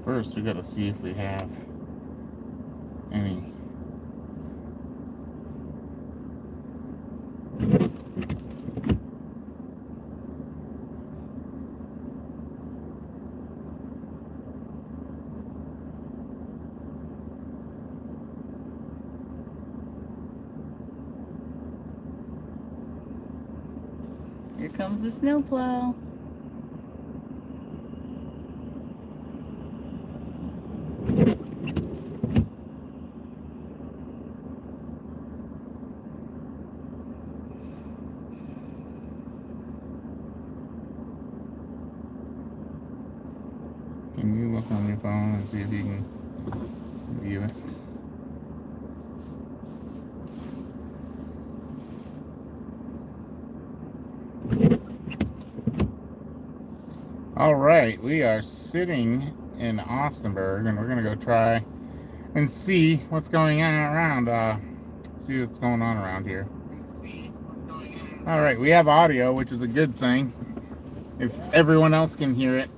First, we gotta see if we have any. Here comes the snowplow. Can you look on your phone and see if you can view it? All right, we are sitting in Austinburg, and we're gonna go try and see what's going on around. See what's going on around here. All right, we have audio, which is a good thing. If everyone else can hear it,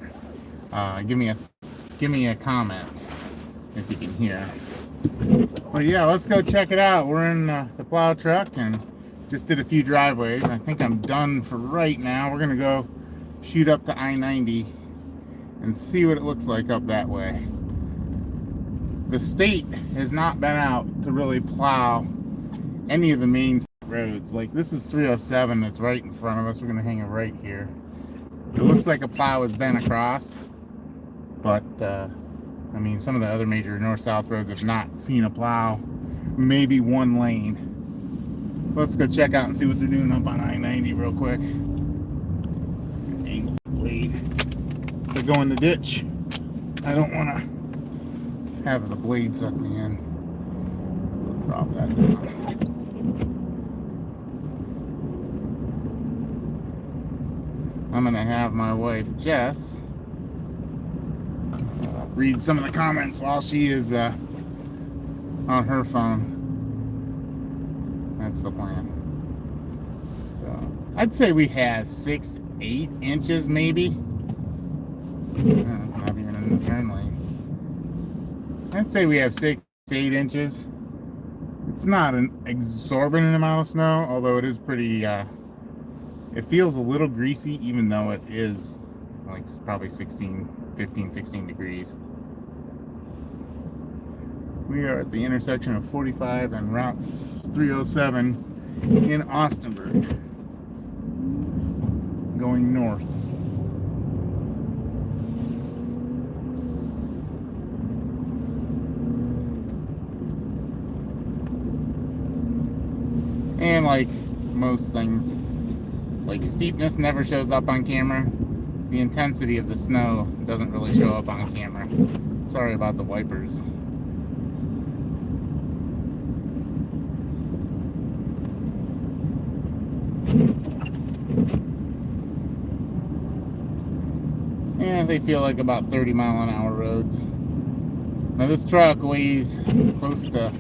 give me a comment if you can hear. Well, yeah, let's go check it out. We're in the plow truck and just did a few driveways. I think I'm done for right now. We're gonna go shoot up to I-90 and see what it looks like up that way. The state has not been out to really plow any of the main roads. Like, this is 307 that's right in front of us. We're gonna hang it right here. It looks like a plow has been across, but I mean, some of the other major north-south roads have not seen a plow, maybe one lane. Let's go check out and see what they're doing up on I-90 real quick. Angle blade. They're going the ditch. I don't want to have the blade suck me in. So we'll drop that down. I'm going to have my wife, Jess, read some of the comments while she is on her phone. That's the plan. So I'd say we have 6-8 inches maybe. Not even in the turn lane. I'd say we have 6-8 inches. It's not an exorbitant amount of snow, although it is pretty it feels a little greasy, even though it is like probably 15, 16 degrees. We are at the intersection of 45 and Route 307 in Austinburg, going north. And like most things, like steepness never shows up on camera. The intensity of the snow doesn't really show up on camera. Sorry about the wipers. And they feel like about 30-mile-an-hour roads. Now this truck weighs close to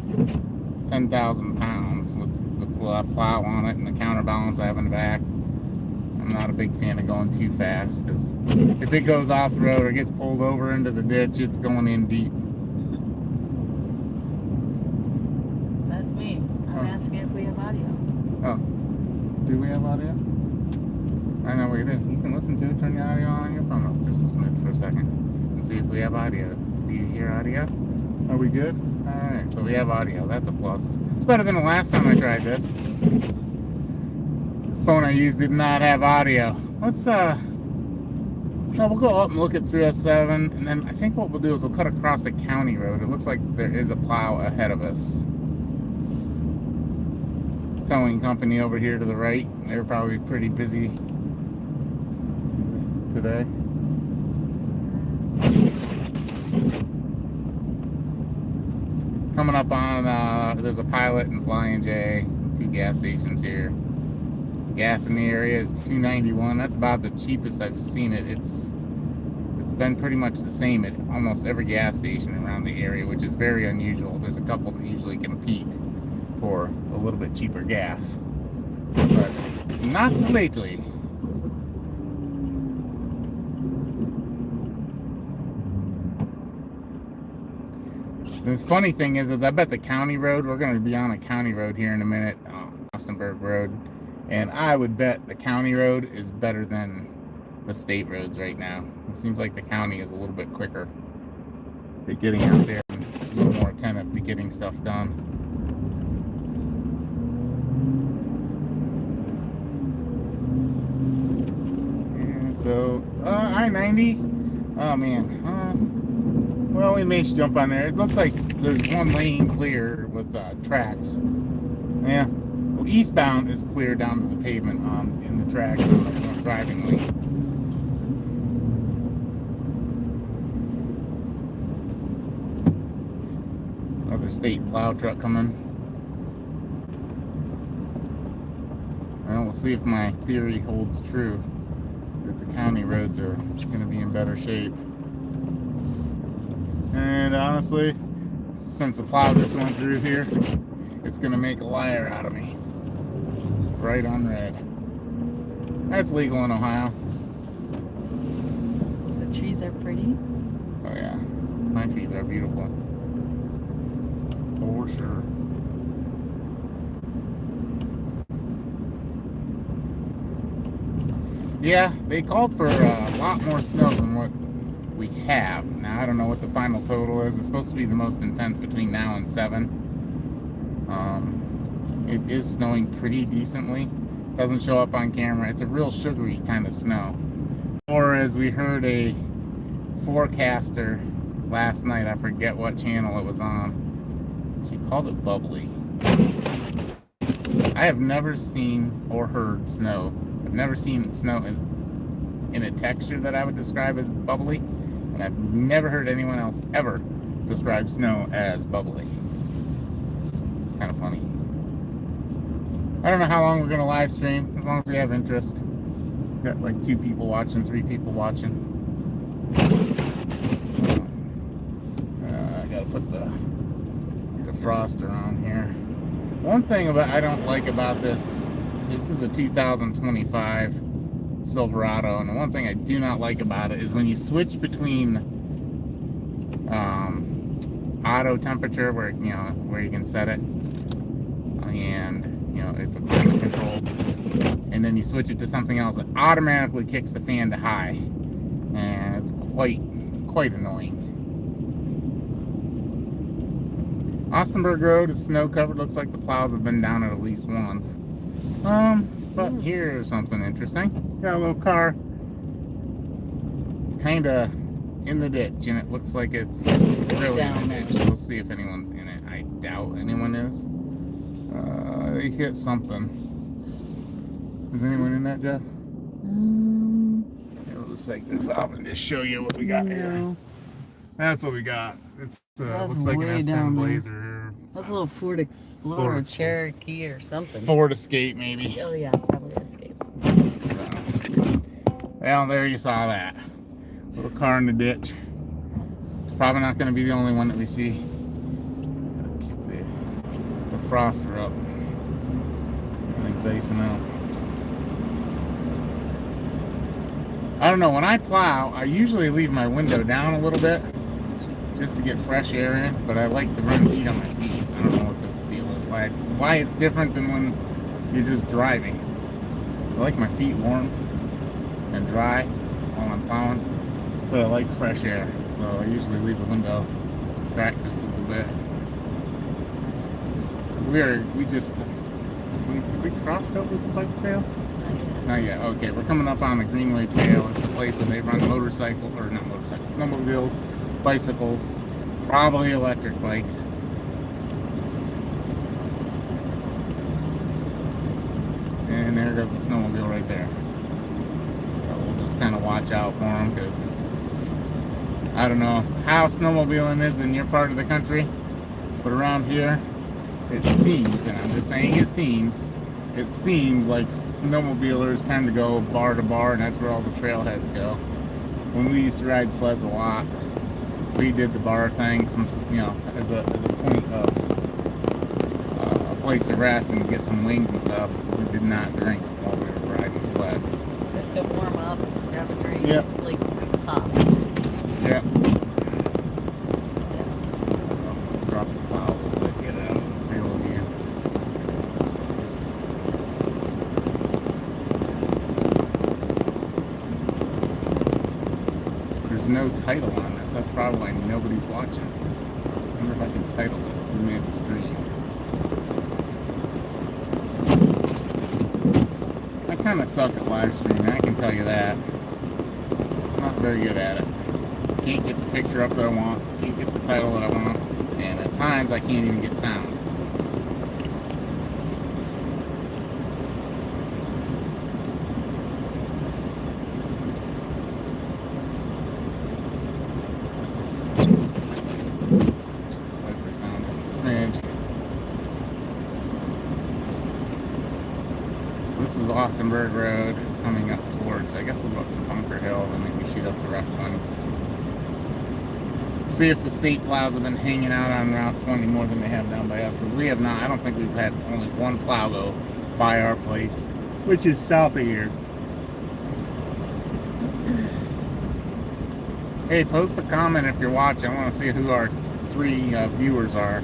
10,000 pounds with the plow on it and the counterbalance I have in the back. I'm not a big fan of going too fast, because if it goes off the road or gets pulled over into the ditch, it's going in deep. That's me. I'm asking if we have audio. Oh, do we have audio? I know we do. You can listen to it. Turn the audio on your phone up just a smidge for a second and see if we have audio. Do you hear audio? Are we good? Alright, so we have audio. That's a plus. It's better than the last time I tried this. The phone I used did not have audio. Let's we'll go up and look at 307, and then I think what we'll do is we'll cut across the county road. It looks like there is a plow ahead of us. Towing company over here to the right. They're probably pretty busy today. Coming up on, there's a Pilot and Flying J, 2 gas stations here. Gas in the area is $2.91. That's about the cheapest I've seen it. It's been pretty much the same at almost every gas station around the area, which is very unusual. There's a couple that usually compete for a little bit cheaper gas, but not lately. The funny thing is I bet the county road, we're going to be on a county road here in a minute, Austenburg Road, and I would bet the county road is better than the state roads right now. It seems like the county is a little bit quicker at getting out there and a little more attentive to getting stuff done. Yeah, so, I-90, oh man, well, we may jump on there. It looks like there's one lane clear with tracks. Yeah, well, eastbound is clear down to the pavement in the tracks in the driving lane. Another state plow truck coming. Well, we'll see if my theory holds true that the county roads are going to be in better shape. And honestly, since the plow just went through here, it's going to make a liar out of me. Right on red. That's legal in Ohio. The trees are pretty. Oh yeah, pine trees are beautiful. For sure. Yeah, they called for a lot more snow than what we have. Now, I don't know what the final total is. It's supposed to be the most intense between now and 7. It is snowing pretty decently. Doesn't show up on camera. It's a real sugary kind of snow. Or as we heard a forecaster last night, I forget what channel it was on, she called it bubbly. I have never seen or heard snow. I've never seen snow in a texture that I would describe as bubbly, and I've never heard anyone else ever describe snow as bubbly. Kind of funny. I don't know how long we're going to live stream, as long as we have interest. Got like 2 people watching, 3 people watching. I got to put the defroster on here. One thing I don't like about this is a 2025 Silverado, and the one thing I do not like about it is when you switch between auto temperature, where you can set it, and it's a climate controlled, and then you switch it to something else, it automatically kicks the fan to high, and it's quite annoying. Austenburg Road is snow covered. Looks like the plows have been down it at least once. But here's something interesting. Got a little car kind of in the ditch, and it looks like it's really in the ditch. We'll see if anyone's in it. I doubt anyone is. They hit something. Is anyone in that, Jeff? We'll just take this off and just show you what we got here. That's what we got. It's looks like an S10 Blazer. That's a little Ford Explorer, Cherokee, or something. Ford Escape, maybe. Oh yeah, probably Escape. Well, there you saw that. Little car in the ditch. It's probably not going to be the only one that we see. Keep the defroster up. Everything's icing out. I don't know, when I plow, I usually leave my window down a little bit just to get fresh air in, but I like to run heat on my feet. I don't know what the deal is, why it's different than when you're just driving. I like my feet warm and dry while I'm plowing, but I like fresh air, so I usually leave the window cracked just a little bit. We crossed over the bike trail? Not yet. Okay, we're coming up on the Greenway Trail. It's a place where they run snowmobiles, bicycles, probably electric bikes. And there goes the snowmobile right there. So we'll just kind of watch out for them, because I don't know how snowmobiling is in your part of the country, but around here it seems, and I'm just saying it seems like snowmobilers tend to go bar to bar, and that's where all the trailheads go. When we used to ride sleds a lot, we did the bar thing from, as a point of a place to rest and get some wings and stuff. We did not drink while we were riding sleds. Just to warm up, grab a drink, like pop. Yep. no title on this. That's probably why nobody's watching. I wonder if I can title this mid-stream. I kind of suck at live streaming, I can tell you that. I'm not very good at it. Can't get the picture up that I want, can't get the title that I want, and at times I can't even get sound. Wipers down just a smidge. So this is Austinburg Road coming up towards, I guess we'll go up to Bunker Hill and then maybe shoot up to Route 20. See if the state plows have been hanging out on Route 20 more than they have down by us, because we have not. I don't think we've had only one plow go by our place, which is south of here. Hey, post a comment if you're watching. I want to see who our three viewers are.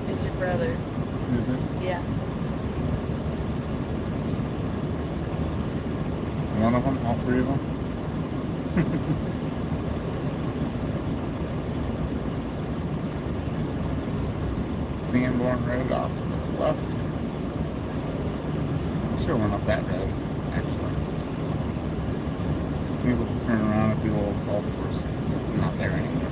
It's your brother. Is it? Yeah. One of them? All three of them? Sanborn Road off to the left. Should have went up that road, actually. Maybe we'll turn around at the old golf course. It's not there anymore.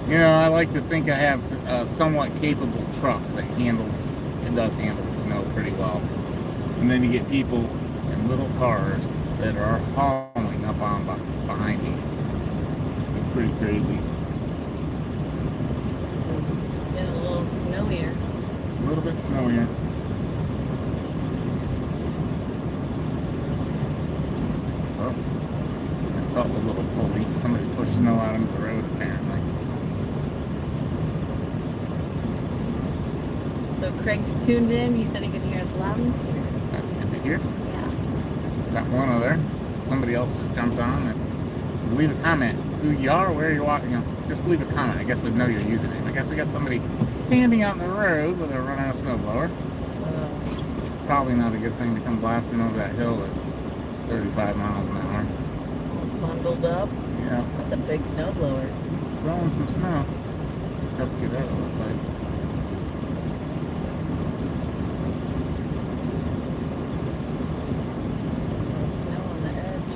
You know, I like to think I have a somewhat capable truck that does handle the snow pretty well. And then you get people in little cars that are hauling up on behind me. It's pretty crazy. Been a little snowier. A little bit snowier. Oh, I felt a little pulley. Somebody pushed snow out into the road, apparently. So Craig's tuned in. He said he can hear us loud and clear. That's good to hear. Yeah. Got one other. Somebody else just jumped on and leave a comment. Who you are, where you're walking. You know, just leave a comment. I guess we'd know your username. I guess we got somebody standing out in the road with a run-out snowblower. It's probably not a good thing to come blasting over that hill at 35 miles an hour. Bundled up. Yeah, That's a big snowblower. throwing some snow. Cupcake that would look like. Snow on the edge.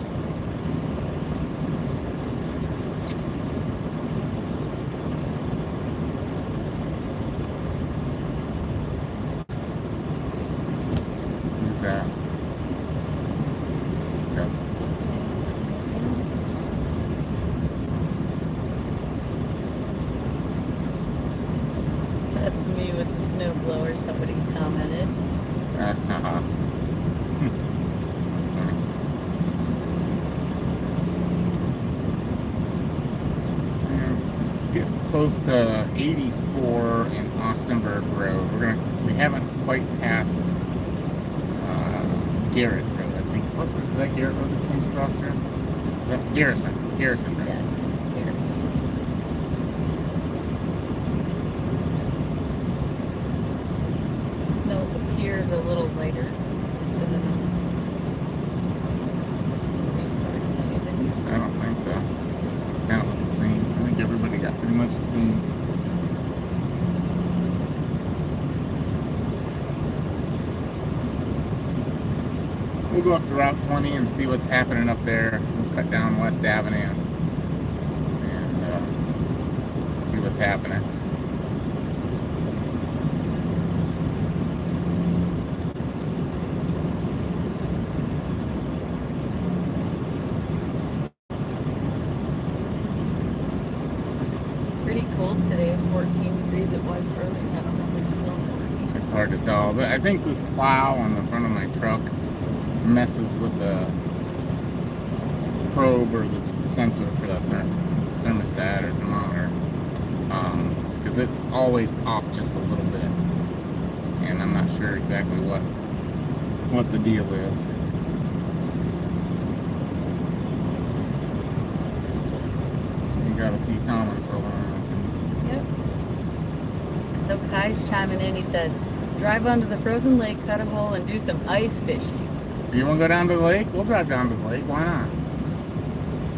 Who's that? Yes. That's me with the snowblower. Somebody commented. That's funny. Get close to 84 in Austinburg Road. We haven't quite passed Garrett Road, I think. What is that Garrett Road that comes across there? Is that Garrison Road? Yes, Garrison. Snow appears a little lighter to the north. These parts snowy than I don't think so. Kind of looks the same. I think everybody got pretty much the same. We'll go up to Route 20 and see what's happening up there. We'll cut down West Avenue and see what's happening. pretty cold today, 14 degrees it was earlier. I don't know if it's still 14. It's hard to tell, but I think this plow on the front of my truck messes with the probe or the sensor for the thermostat or thermometer, because it's always off just a little bit, and I'm not sure exactly what the deal is. We got a few comments rolling around. Yep. So Kai's chiming in. He said, drive onto the frozen lake, cut a hole, and do some ice fishing. You want to go down to the lake? We'll drive down to the lake. Why not?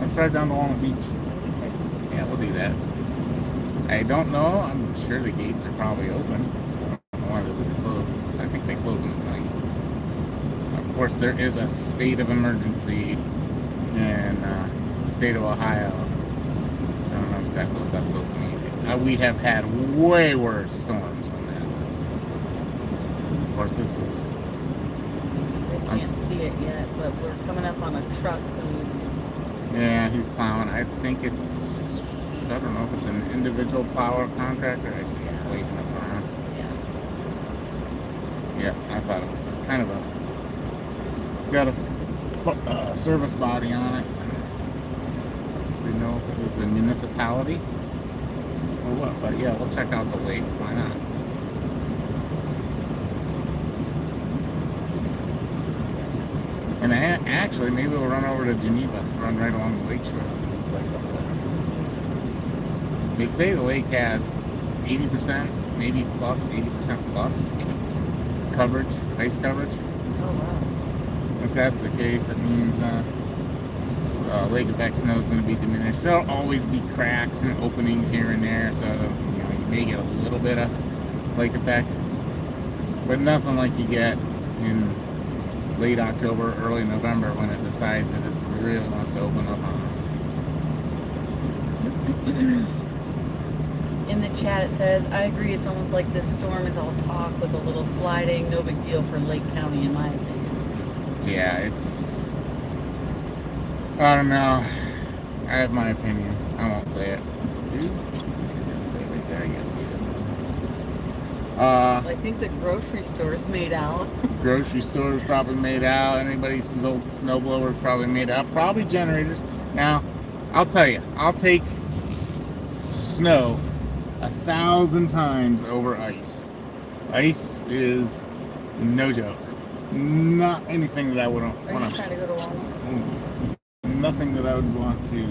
Let's drive down to Walnut Beach. Okay. Yeah, we'll do that. I don't know. I'm sure the gates are probably open. I don't know why they would be closed. I think they close them at night. Of course, there is a state of emergency in the state of Ohio. I don't know exactly what that's supposed to mean. We have had way worse storms than this. Of course, this is... They can't see it yet, but we're coming up on a truck who's... Yeah, he's plowing. I think it's... I don't know if it's an individual plower contractor. I see he's waving us around. Yeah. Yeah, I thought it was kind of a... Got a service body on it. Didn't know if it was a municipality or what, but yeah, we'll check out the lake. Why not? And actually, maybe we'll run over to Geneva, run right along the lake shore and see what it's like up there. They say the lake has 80%, maybe plus, 80% plus coverage, ice coverage. Oh, wow. If that's the case, it means lake effect snow is going to be diminished. There'll always be cracks and openings here and there, so you may get a little bit of lake effect, but nothing like you get in late October, early November when it decides that it really wants to open up on us. In the chat it says, I agree, it's almost like this storm is all talk with a little sliding. No big deal for Lake County, in my opinion. Yeah, it's... I don't know. I have my opinion. I won't say it. Dude, I'm going to say it right there. I guess he is. I think the grocery store's made out. Grocery stores probably made out. Anybody's old snowblower's probably made out. Probably generators. Now, I'll tell you, I'll take snow 1,000 times over ice. Ice is no joke. Not anything that I wouldn't want to... Are you just trying to go to Walmart? Nothing that I would want to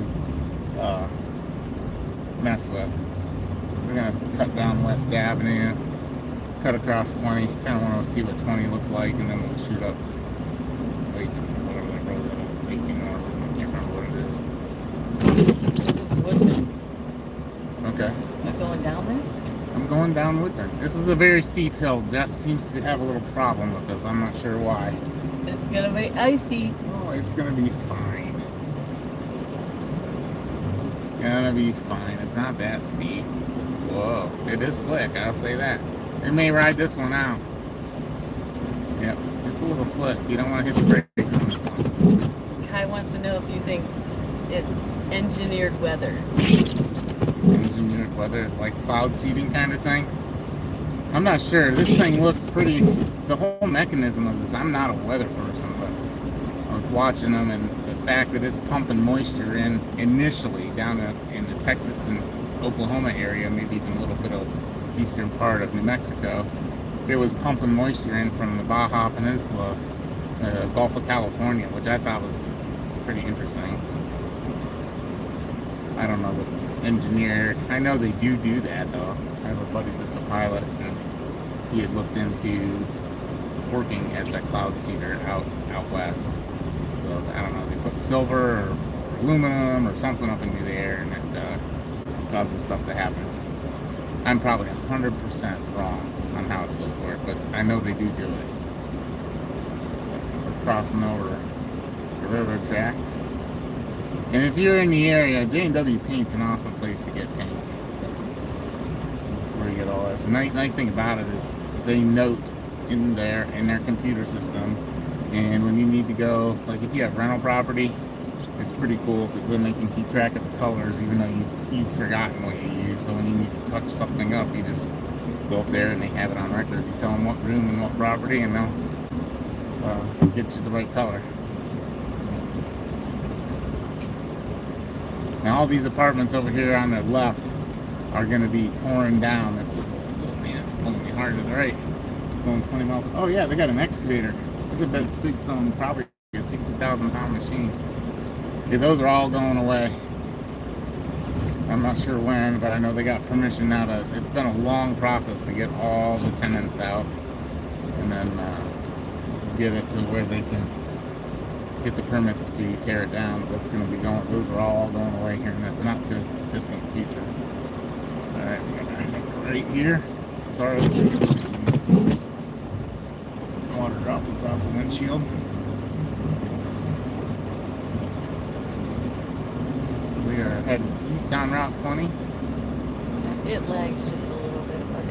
mess with. We're going to cut down West Avenue, cut across 20. Kind of want to see what 20 looks like, and then we'll shoot up, like, whatever that road that is. It takes you north. I can't remember what it is. This is Woodman. Okay. You going down this? I'm going down Woodman. This is a very steep hill. Jess seems to have a little problem with this. I'm not sure why. It's going to be icy. Oh, it's going to be fine. Gonna be fine. It's not that steep. Whoa, it is slick, I'll say that. We may ride this one out. Yep, it's a little slick. You don't want to hit the brakes on this one. Kai wants to know if you think it's engineered weather. Engineered weather is like cloud seeding kind of thing. I'm not sure. This thing looked pretty... The whole mechanism of this, I'm not a weather person, but I was watching them, and the fact that it's pumping moisture in initially down in the Texas and Oklahoma area, maybe even a little bit of eastern part of New Mexico, it was pumping moisture in from the Baja Peninsula, Gulf of California, which I thought was pretty interesting. I don't know that it's engineered. I know they do that though. I have a buddy that's a pilot, and he had looked into working as a cloud seeder out west. So I don't know, they put silver or aluminum or something up into the air, and it causes stuff to happen. I'm probably 100% wrong on how it's supposed to work, but I know they do it. We're crossing over the railroad tracks. And if you're in the area, J&W Paint's an awesome place to get paint. That's where you get all that. The nice thing about it is they note in their computer system, and when you need to go, like if you have rental property, it's pretty cool because then they can keep track of the colors even though you've forgotten what you use. So when you need to touch something up, you just go up there and they have it on record. You tell them what room and what property, and they'll get you the right color. Now all these apartments over here on the left are going to be torn down. Oh man, it's pulling me hard to the right. Going 20 miles. Oh yeah, they got an excavator. Look at that big thumb, probably a 60,000 pound machine. Yeah, those are all going away. I'm not sure when, but I know they got permission now to. It's been a long process to get all the tenants out, and then get it to where they can get the permits to tear it down. That's going to be going. Those are all going away here in the not too distant future. All right, we're gonna make it right here. Sorry, water droplets off the windshield. We are heading east on Route 20. It lags just a little bit, but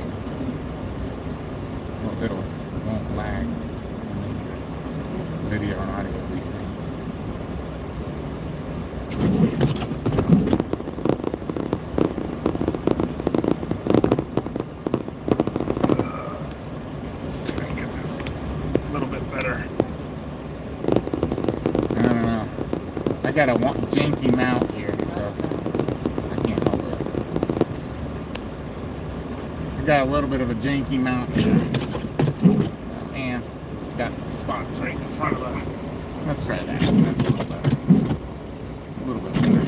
Well, it won't lag in the video and audio we see. Let's see if I can get this a little bit better. I don't know. I got a janky mount here, so I can't help it. I got a little bit of a janky mount here. Oh man, it's got spots right in front of the. Let's try that. That's a little better. A little bit better.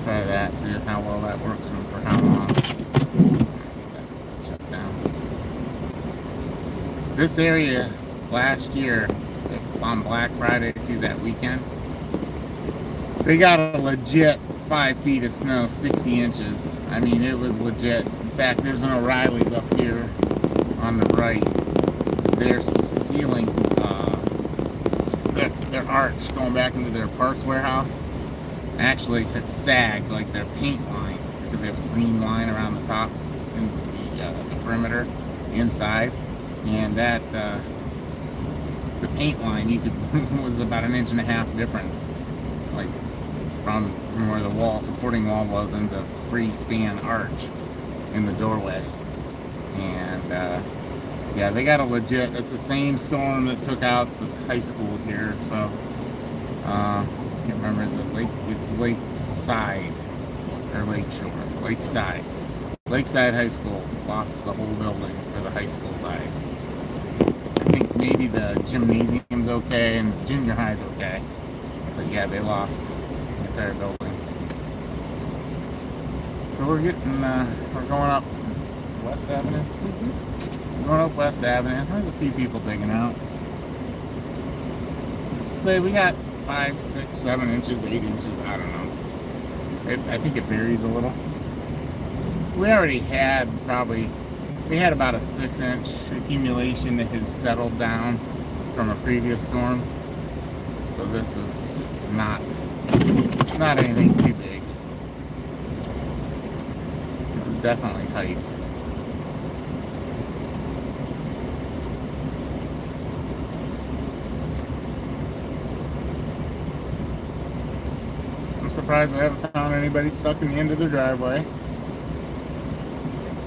Try that, see how well that works and for how long. Shut down. This area last year on Black Friday through that weekend, they got a legit 5 feet of snow, 60 inches. I mean, it was legit. In fact, there's an O'Reilly's up here on the right. Their ceiling, their arch going back into their parts warehouse, actually had sagged like their paint line because they have a green line around the top in the perimeter inside, and that the paint line was about 1.5 inches difference, like from where the supporting wall was and the free span arch in the doorway. And yeah, they got a legit. It's the same storm that took out this high school here. So I can't remember. Is it Lake? It's Lakeside or Lakeshore? Lakeside. Lakeside High School lost the whole building for the high school side. I think maybe the gymnasium's okay and the junior high's okay, but yeah, they lost the entire building. So we're getting, we're going up. Is this West Avenue? Mm-hmm. Going up West Avenue. There's a few people digging out. Say we got 5, 6, 7 inches, 8 inches. I don't know. I think it varies a little. We already had we had about a 6-inch accumulation that has settled down from a previous storm. So this is not anything too big. It was definitely hyped. I'm surprised we haven't found anybody stuck in the end of their driveway.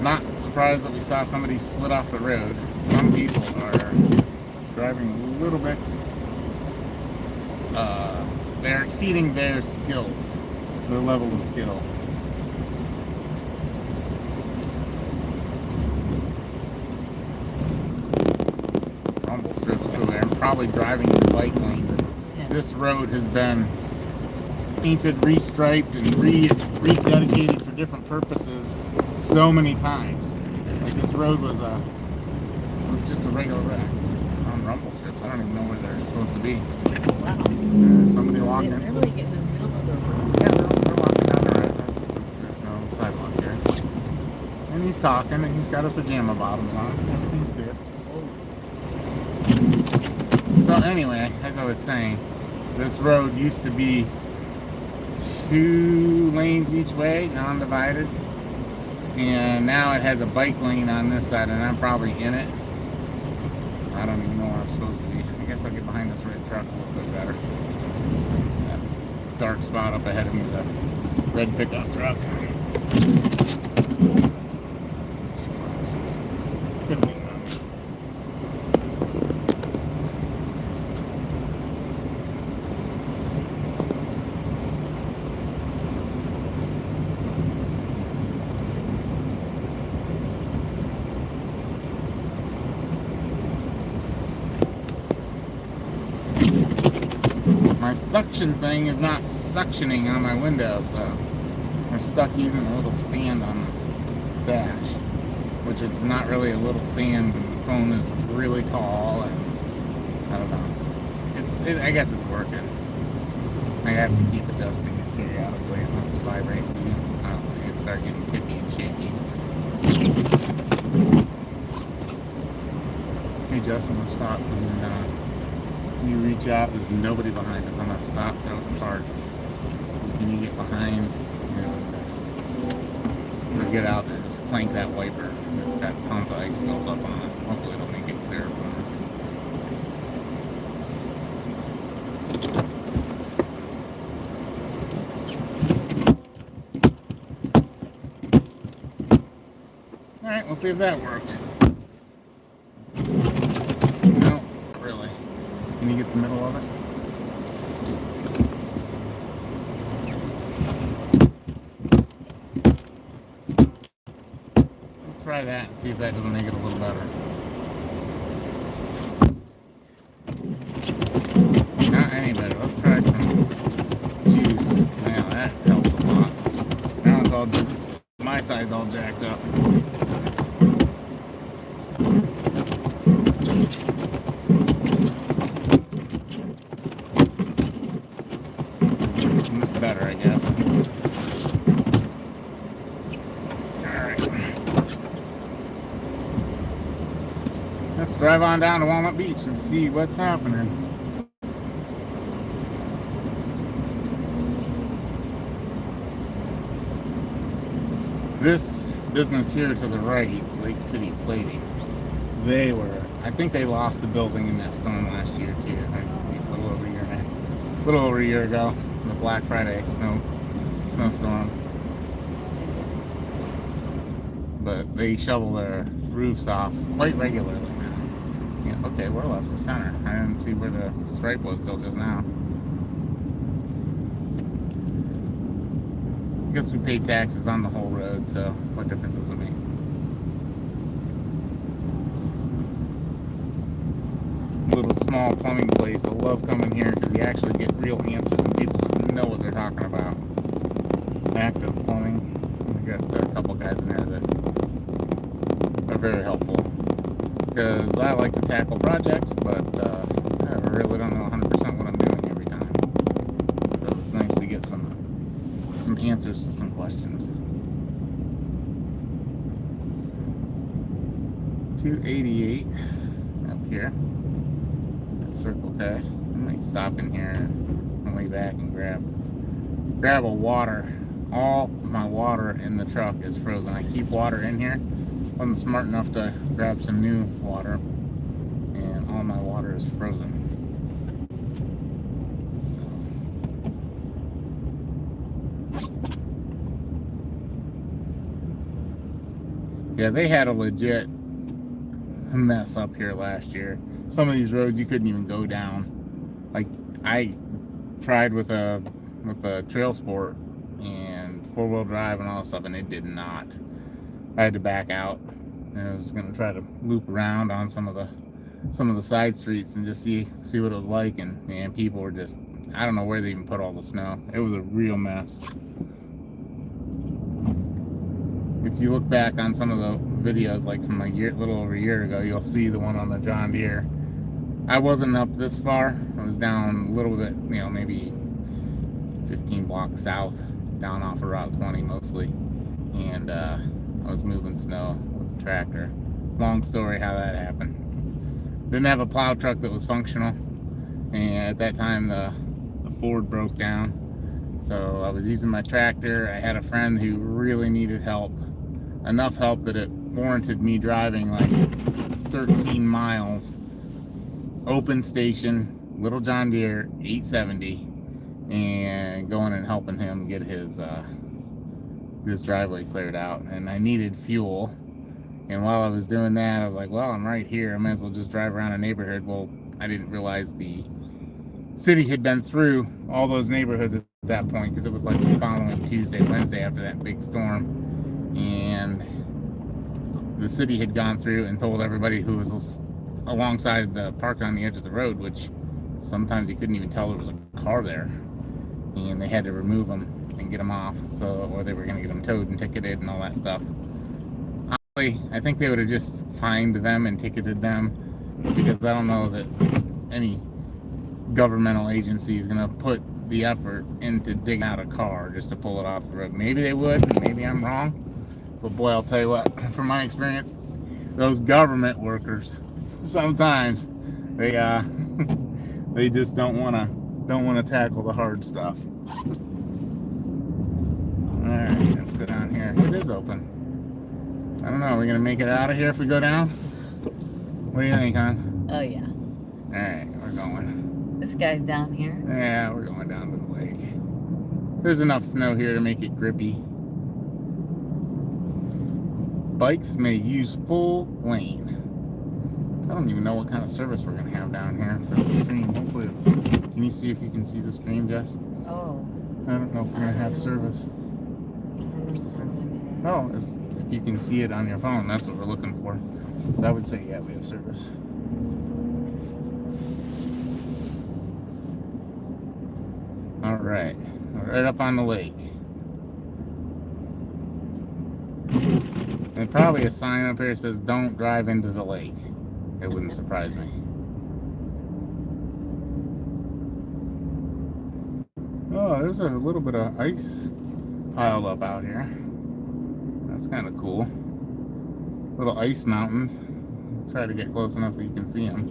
Not surprised that we saw somebody slid off the road. Some people are driving a little bit. They're exceeding their skills, their level of skill. Rumble strips everywhere. I'm probably driving in the bike lane. yeah. This road has been painted, restriped, and rededicated for different purposes so many times. Like this road was just a regular road on rumble strips. I don't even know where they're supposed to be. Wow. There's somebody walking. They're really getting in the middle of the road. Yeah, they're walking down the road. There's no sidewalk here. And he's talking, and he's got his pajama bottoms on. Everything's good. So anyway, as I was saying, this road used to be 2 lanes each way, non-divided, and now it has a bike lane on this side, and I'm probably in it. I don't even know where I'm supposed to be. I guess I'll get behind this red truck a little bit better. That dark spot up ahead of me is a red pickup truck. Could be my suction thing is not suctioning on my window, so we're stuck using a little stand on the dash, which it's not really a little stand, and the phone is really tall, and I don't know. I guess it's working. I have to keep adjusting it periodically. It must vibrate. I don't know. It start getting tippy and shaky. Hey Justin, we're stopped, and you reach out. There's nobody behind us. I'm gonna stop, throw the cart. Can you get behind? Or get out there, just clank that wiper. It's got tons of ice built up on it. Hopefully it'll make it clear for me. Alright, we'll see if that worked. No, really. Can you get the middle of it? Try that and see if that doesn't make it a little better. Not any better. Let's try some juice. Yeah, that helped a lot. Now it's all, my side's all jacked up. It's better, I guess. Let's drive on down to Walnut Beach and see what's happening. This business here to the right, Lake City Plating, I think they lost the building in that storm last year too. A little over a year ago, the Black Friday snowstorm. But they shovel their roofs off quite regularly now. Yeah, okay, we're left to center. I didn't see where the stripe was till just now. I guess we pay taxes on the whole road, so what difference does it make? Little small plumbing place. I love coming here because you actually get real answers and people know what they're talking about. Active plumbing. We got a couple guys in there that are very helpful. Because I like to tackle projects, but I really don't know 100% what I'm doing every time. So it's nice to get some answers to some questions. 288 up here. Circle K. I might stop in here on the way back and grab a water. All my water in the truck is frozen. I keep water in here. Wasn't smart enough to grab some new water, and all my water is frozen. Yeah, they had a legit mess up here last year. Some of these roads you couldn't even go down. Like I tried with a trail sport and 4-wheel drive and all that stuff, and it did not. I had to back out, and I was gonna try to loop around on some of the side streets and just see what it was like. And man, people were just, I don't know where they even put all the snow. It was a real mess. If you look back on some of the videos, like from little over a year ago, you'll see the one on the John Deere. I wasn't up this far. I was down a little bit, maybe 15 blocks south, down off of Route 20 mostly. And I was moving snow with the tractor. Long story how that happened. Didn't have a plow truck that was functional. And at that time, the Ford broke down. So I was using my tractor. I had a friend who really needed help. Enough help that it warranted me driving like 13 miles. Open station, little John Deere 870, and going and helping him get his driveway cleared out. And I needed fuel, and while I was doing that, I was like, well, I'm right here, I might as well just drive around a neighborhood. Well, I didn't realize the city had been through all those neighborhoods at that point, because it was like the following Tuesday, Wednesday after that big storm, and the city had gone through and told everybody who was alongside the parked on the edge of the road, which sometimes you couldn't even tell there was a car there, and they had to remove them and get them off, so, or they were going to get them towed and ticketed and all that stuff. Honestly, I think they would have just fined them and ticketed them, because I don't know that any governmental agency is going to put the effort into digging out a car just to pull it off the road. Maybe they would, and maybe I'm wrong, but boy, I'll tell you what, from my experience, those government workers, sometimes they they just don't want to tackle the hard stuff. All right, let's go down here. It is open. I don't know. Are we gonna make it out of here if we go down? What do you think, hon? Oh yeah. All right, we're going. This guy's down here. Yeah, we're going down to the lake. There's enough snow here to make it grippy. Bikes may use full lane. I don't even know what kind of service we're going to have down here for the stream. Hopefully, can you see if you can see the stream, Jess? Oh. I don't know if we're going to have service. Oh, if you can see it on your phone, that's what we're looking for. So I would say, yeah, we have service. All right. Right up on the lake. And probably a sign up here that says, don't drive into the lake. It wouldn't surprise me. Oh, there's a little bit of ice piled up out here. That's kind of cool. Little ice mountains. Try to get close enough so you can see them.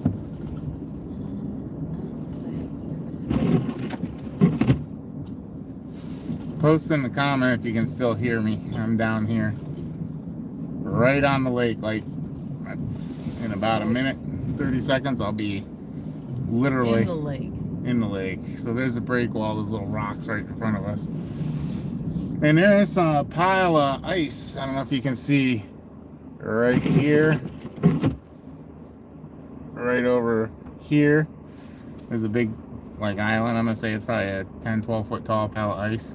Post in the comment if you can still hear me. I'm down here. Right on the lake, like in about a minute, 30 seconds, I'll be literally in the lake. So there's a break wall, those little rocks right in front of us. And there's a pile of ice. I don't know if you can see right here. Right over here. There's a big like island. I'm gonna say it's probably a 10-12 foot tall pile of ice.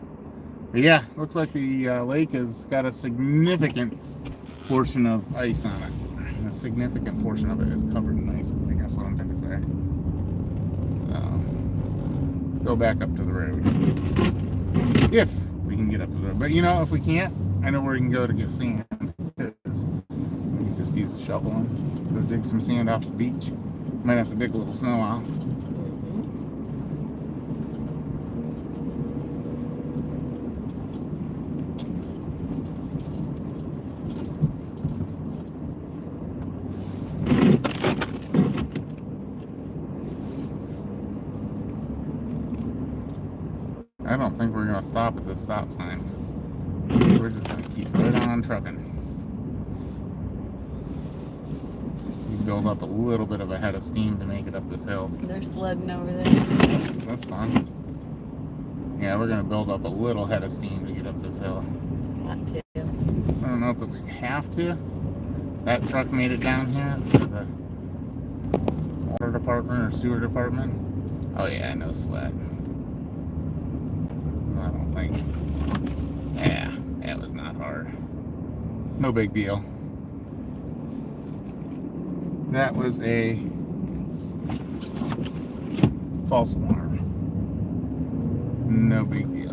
But yeah, looks like the lake has got a significant portion of ice on it. A significant portion of it is covered in ice, I guess what I'm trying to say. So let's go back up to the road. If we can get up to the road. But you know, if we can't, I know where we can go to get sand. We can just use a shovel and go dig some sand off the beach. Might have to dig a little snow off. I don't think we're going to stop at the stop sign. We're just going to keep right on trucking. You build up a little bit of a head of steam to make it up this hill. They're sledding over there. That's fine. Yeah, we're going to build up a little head of steam to get up this hill. Got to. I don't know if we have to. That truck made it down here for the water department or sewer department. Oh yeah, no sweat. I don't think. Yeah, it was not hard. No big deal. That was a false alarm. No big deal.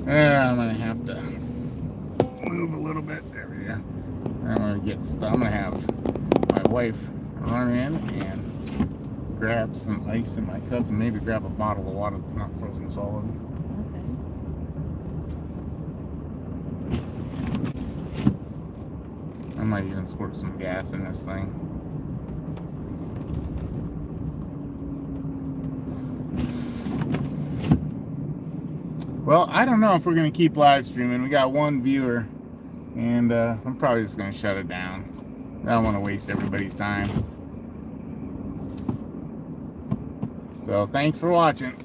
I'm gonna have to move a little bit. There we go. I'm gonna get stuck. I'm gonna have my wife run in and grab some ice in my cup and maybe grab a bottle of water that's not frozen solid. Okay. I might even squirt some gas in this thing. Well, I don't know if we're going to keep live streaming. We got one viewer, and I'm probably just going to shut it down. I don't want to waste everybody's time. So, thanks for watching.